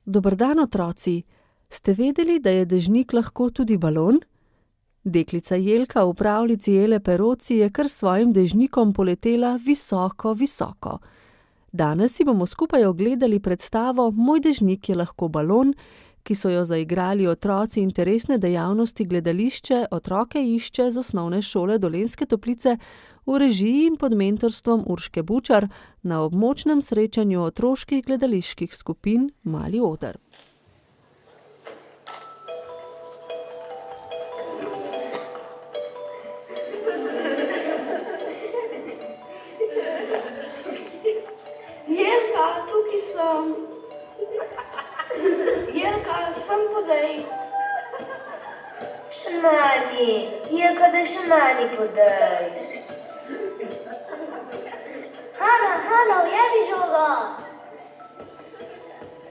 Dober dan, otroci. Ste vedeli, da je dežnik lahko tudi balon? Deklica Jelka v pravljici Ele Peroci je kar s svojim dežnikom poletela visoko, visoko. Danes si bomo skupaj ogledali predstavo Moj dežnik je lahko balon, ki so jo zaigrali otroci interesne dejavnosti Gledališče otroke išče z Osnovne šole Dolenjske Toplice v režiji in pod mentorstvom Urške Bučar na območnem srečanju otroških gledaliških skupin Mali oder. Jelka, tukaj sem. Jelka, sem podej. Še meni, Jelka, daj še meni podej. Hana, ujebi žogo.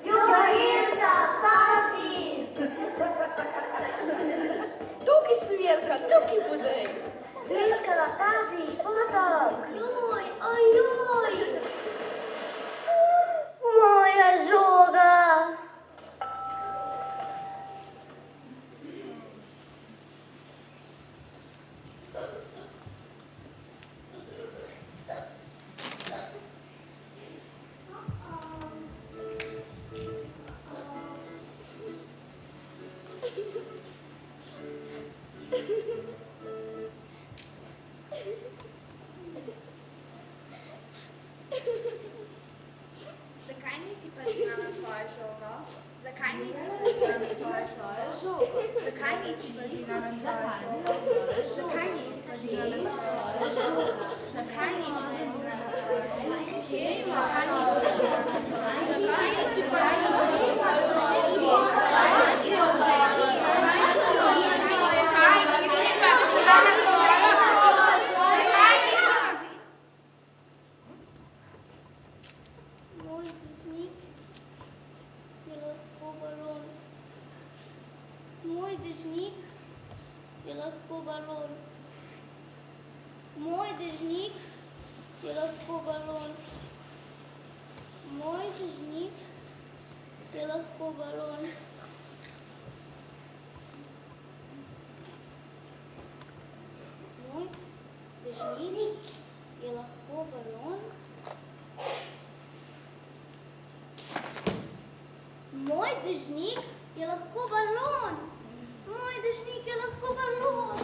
Jelka, pazi. Tukaj sem, Jelka, tukaj podej. Jelka, pazi, potok. Ojoj. Moja žoga. Zakaj nisi pazila na svojo žogo? Zakaj nisi pazila na svojo žogo? Zakaj nisi pazila na svojo žogo? Zakaj nisi pazila na svojo žogo? Zakaj nisi pazila na svojo žogo? Kje imaš svojo žogo? Zakaj nisi pazila na svojo žogo? Zakaj si jo dala? Zakaj nisi pazila na svojo žogo? Moj dežnik je lahko balon. Moj dežnik je lahko balon. Moj dežnik je lahko balon. Moj dežnik je lahko balon. Moj dežnik je lahko balon. Moj dežnik je lahko balon.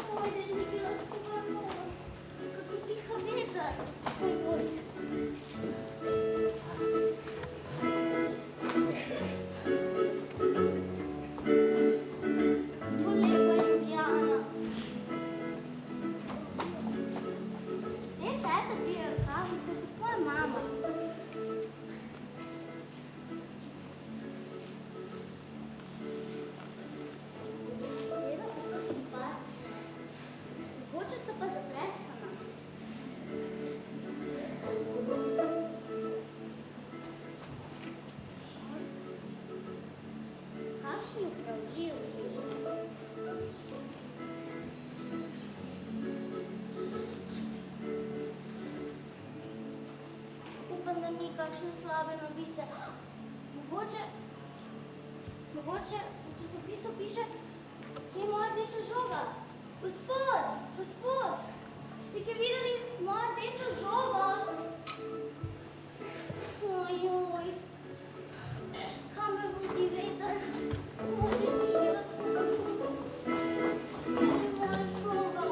Moj dežnik je lahko balon. Kako piha veter. Kako lepa je Ljubljana. Tata pije kavico kot tvoja mama. Mogoče sta pa zapreskana. Kakšni upravljivi. Upam, da ni kakšne slabe novice. Mogoče v časopisu piše, kje je moja rdeča žoga. Gospod, ste kaj videli mojo rdečo žogo? Ojoj, kam me vodi veter? Vodi mi lahko balon. Kje je moja žoga?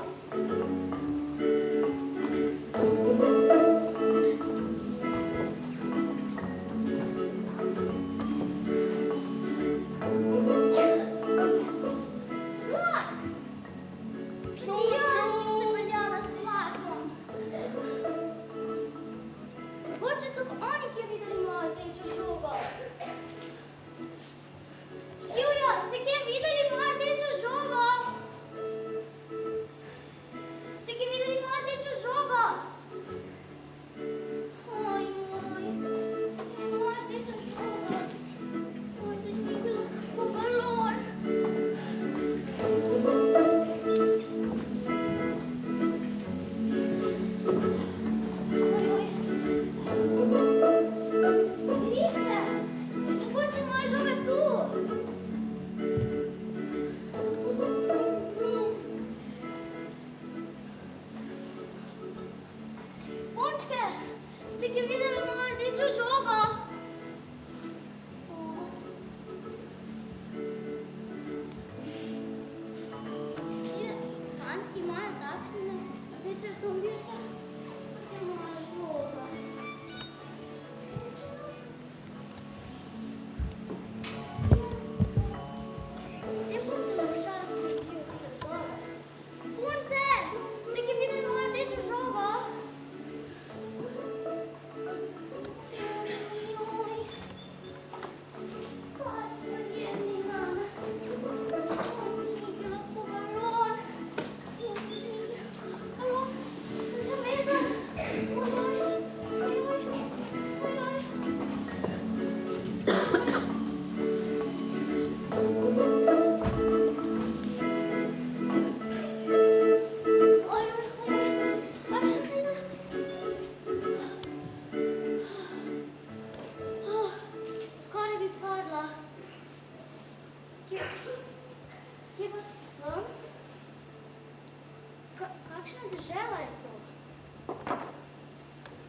Kakšna dežela je to?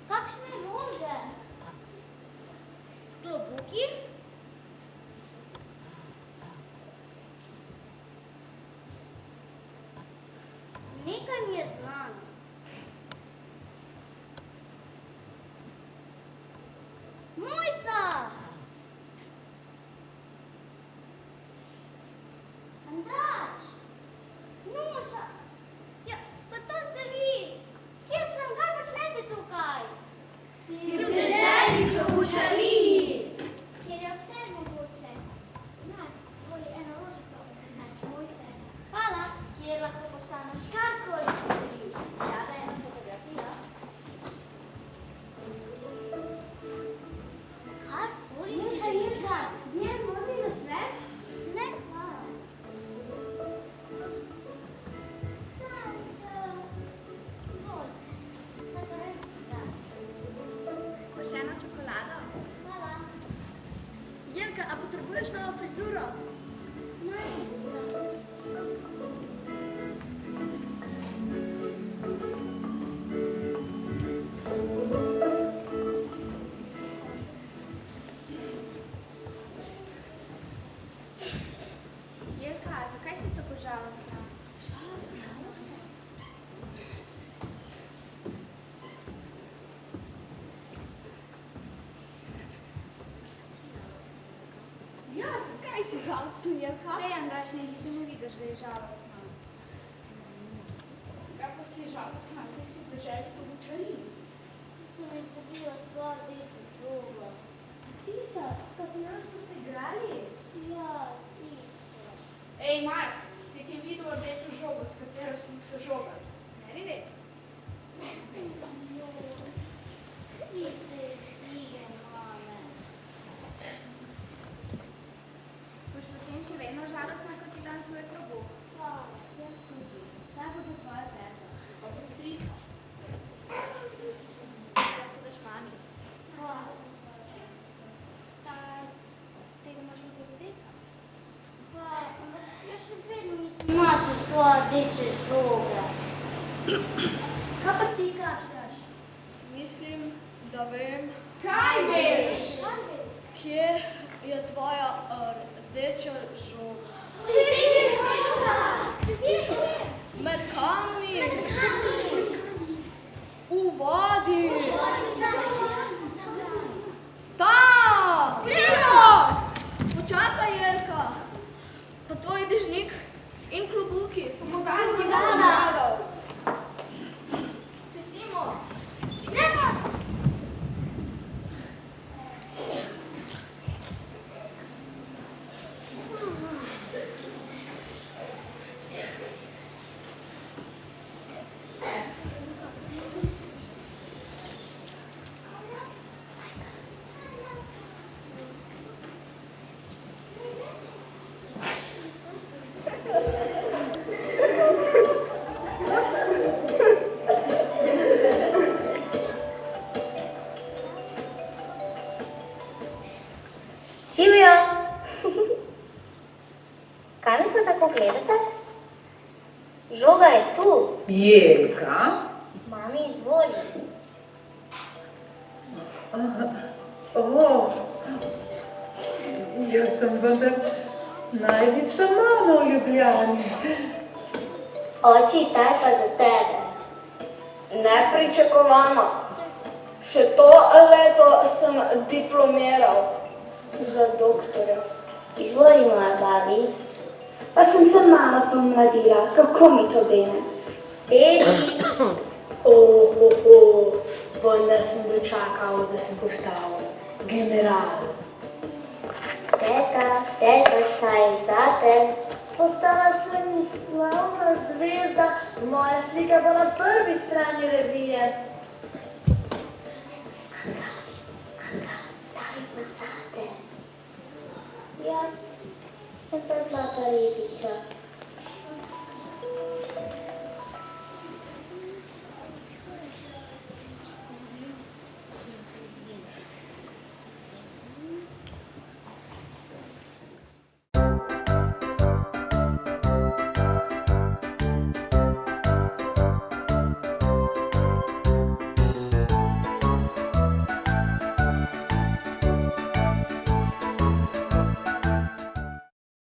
Kakšne rože? S klobuki? Nekaj mi je znano. Mojca! Andraž! Nuša! Ja, pa to ste vi! Kje sem? Kaj počnete tukaj? Si v deželi klobučariji! Kjer je vse mogoče. Naj, zvoli eno rožico. Naj, mojte. Hvala, kjer lahko postaneš karkoli. Rada ena fotografija. Karkoli si želiš. Njen modni na svet? Ne, hvala. Zvoli. Tako rečica. Boš eno čokolado? Hvala. Jelka, a potrebuješ novo frizuro? Jelka, zakaj si tako žalostna? Ja, zakaj si žalostna, Jelka? Dej, Andraž, ne vidiš, da je žalostna. Zakaj pa si žalostna? Saj si v deželi klobučariji. Sem izgubila svojo rdečo žogo. Tista, s katero smo se igrali? Ja, tisto. Ej, Mark, si ti kaj videl rdečo žogo, s katero smo se žogali? Meni ne. Vsi se zige, mame. Boš potem še vedno žalostna, ko ti dam svoj klobuk? Hvala, jaz tudi. Kaj bo to tvoja teta? Pa se strica. Lahko daš mami. Hvala. Tega moraš lahko zadeti. Hvala, ampak jaz še vedno nisem našel svoje rdeče žoge. Kaj pa ti kažeš? Mislim, da vem, Kaj veš? Kaj veš? kje je tvoja rdeča žoga. Med kamni, v vodi, tam! Počakaj, Jelka, pa tvoj dežnik in klobuki. Pomagam ti ga pomagal. Recimo, Živijo! Kaj mi pa tako gledate? Žoga je tu. Jelka? Mami, izvoli. Jaz sem vendar najljubša mama v Ljubljani. Oči, taj pa za tebe. nepričakovano. Še to leto sem diplomiral za doktorja. Izvoli, moja babi. Pa sem se malo pomladila, kako mi to dene? Bebi. Vendar sem dočakal, da sem postal general. Teta, šta je zate? Postala sem slavna zvezda, moja slika bo na prvi strani revije. Daj pa zate. Jaz sem ta zlata ribica.